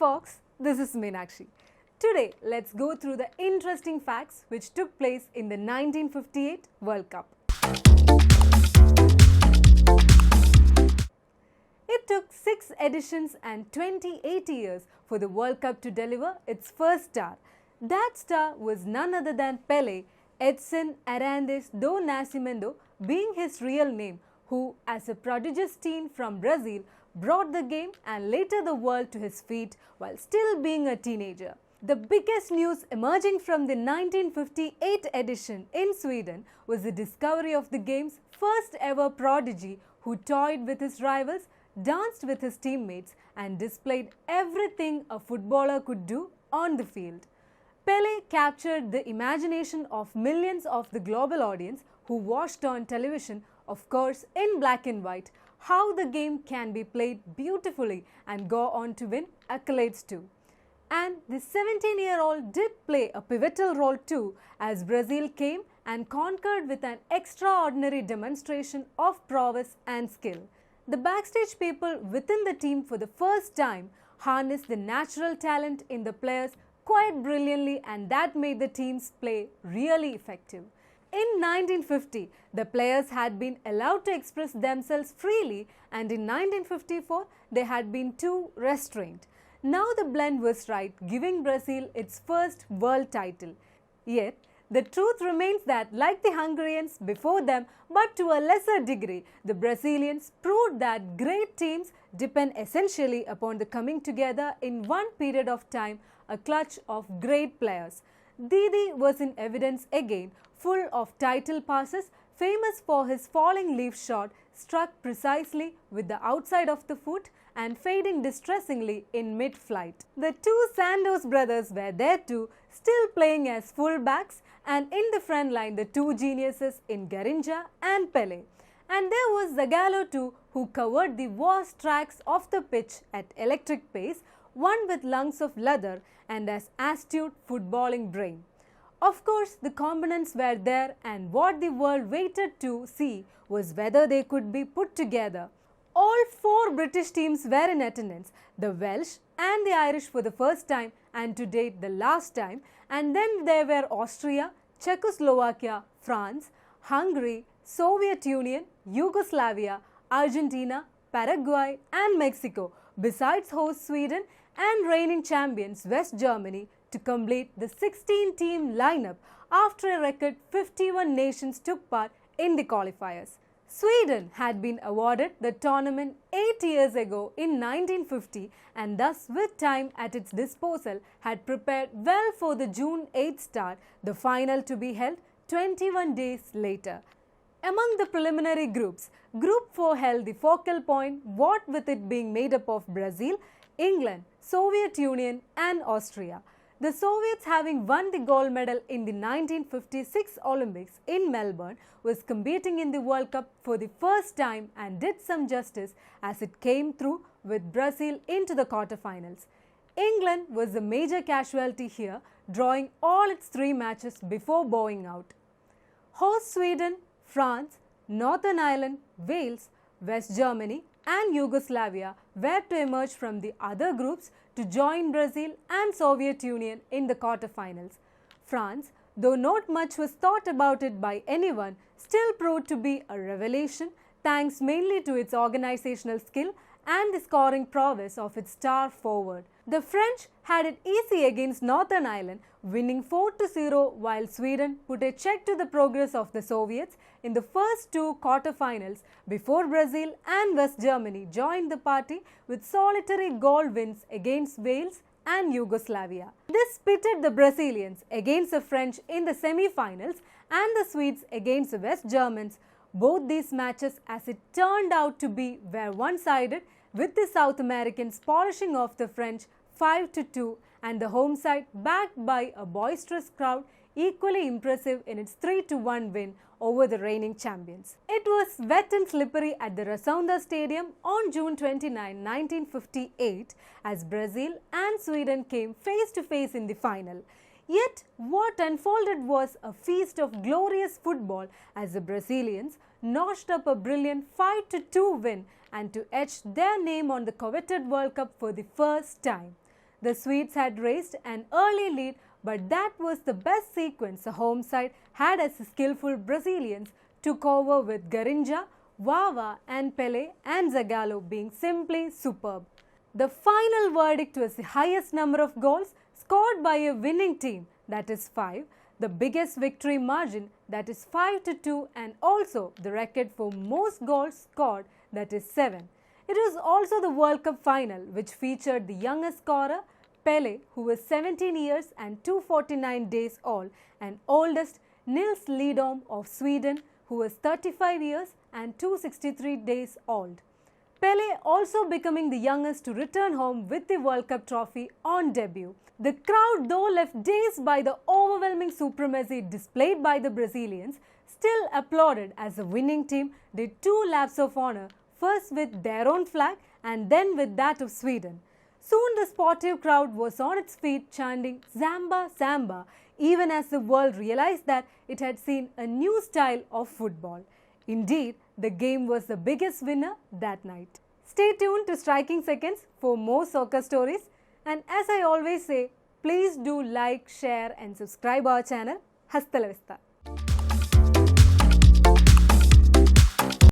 folks, this is Meenakshi. Today, let's go through the interesting facts which took place in the 1958 World Cup. It took 6 editions and 28 years for the World Cup to deliver its first star. That star was none other than Pelé, Edson Arantes do Nascimento being his real name, who, as a prodigious teen from Brazil, brought the game and later the world to his feet while still being a teenager. The biggest news emerging from the 1958 edition in Sweden was the discovery of the game's first ever prodigy who toyed with his rivals, danced with his teammates and displayed everything a footballer could do on the field. Pelé captured the imagination of millions of the global audience who watched on television, of course in black and white, how the game can be played beautifully and go on to win accolades too. And the 17-year-old did play a pivotal role too, as Brazil came and conquered with an extraordinary demonstration of prowess and skill. The backstage people within the team for the first time harnessed the natural talent in the players quite brilliantly, and that made the team's play really effective. In 1950, the players had been allowed to express themselves freely, and in 1954, they had been too restrained. Now the blend was right, giving Brazil its first world title. Yet, the truth remains that, like the Hungarians before them, but to a lesser degree, the Brazilians proved that great teams depend essentially upon the coming together in one period of time, a clutch of great players. Didi was in evidence again, full of title passes, famous for his falling leaf shot struck precisely with the outside of the foot and fading distressingly in mid-flight. The two Santos brothers were there too, still playing as full-backs, and in the front line the two geniuses in Garrincha and Pelé. And there was Zagallo too, who covered the vast tracks of the pitch at electric pace, one with lungs of leather and as astute footballing brain. Of course, the components were there, and what the world waited to see was whether they could be put together. All 4 British teams were in attendance, the Welsh and the Irish for the first time and to date the last time, and then there were Austria, Czechoslovakia, France, Hungary, Soviet Union, Yugoslavia, Argentina, Paraguay and Mexico, besides host Sweden and reigning champions West Germany, to complete the 16-team lineup after a record 51 nations took part in the qualifiers. Sweden had been awarded the tournament 8 years ago in 1950, and thus with time at its disposal had prepared well for the June 8 start, the final to be held 21 days later. Among the preliminary groups, Group 4 held the focal point, what with it being made up of Brazil, England, Soviet Union and Austria. The Soviets, having won the gold medal in the 1956 Olympics in Melbourne, was competing in the World Cup for the first time and did some justice as it came through with Brazil into the quarterfinals. England was the major casualty here, drawing all its 3 matches before bowing out. Host Sweden, France, Northern Ireland, Wales, West Germany and Yugoslavia were to emerge from the other groups to join Brazil and Soviet Union in the quarterfinals. France, though not much was thought about it by anyone, still proved to be a revelation thanks mainly to its organizational skill and the scoring prowess of its star forward. The French had it easy against Northern Ireland, winning 4-0, while Sweden put a check to the progress of the Soviets in the first 2 quarterfinals before Brazil and West Germany joined the party with solitary goal wins against Wales and Yugoslavia. This pitted the Brazilians against the French in the semi-finals and the Swedes against the West Germans. Both these matches, as it turned out to be, were one-sided, with the South Americans polishing off the French 5-2 and the home side, backed by a boisterous crowd, equally impressive in its 3-1 win over the reigning champions. It was wet and slippery at the Rasunda Stadium on June 29, 1958, as Brazil and Sweden came face to face in the final. Yet what unfolded was a feast of glorious football, as the Brazilians notched up a brilliant 5-2 win and to etch their name on the coveted World Cup for the first time. The Swedes had raised an early lead, but that was the best sequence the home side had as the skillful Brazilians took over, with Garincha, Vava and Pelé and Zagallo being simply superb. The final verdict was the highest number of goals scored by a winning team, that is 5, the biggest victory margin, that is 5-2, and also the record for most goals scored, that is 7. It was also the World Cup final, which featured the youngest scorer, Pelé, who was 17 years and 249 days old, and oldest, Nils Lidholm of Sweden, who was 35 years and 263 days old. Pelé also becoming the youngest to return home with the World Cup trophy on debut. The crowd, though left dazed by the overwhelming supremacy displayed by the Brazilians, still applauded as the winning team did 2 laps of honor, first with their own flag and then with that of Sweden. Soon the sportive crowd was on its feet chanting "Samba, Samba," even as the world realized that it had seen a new style of football. Indeed, the game was the biggest winner that night. Stay tuned to Striking Seconds for more soccer stories, and as I always say, please do like, share and subscribe our channel. Hasta la vista.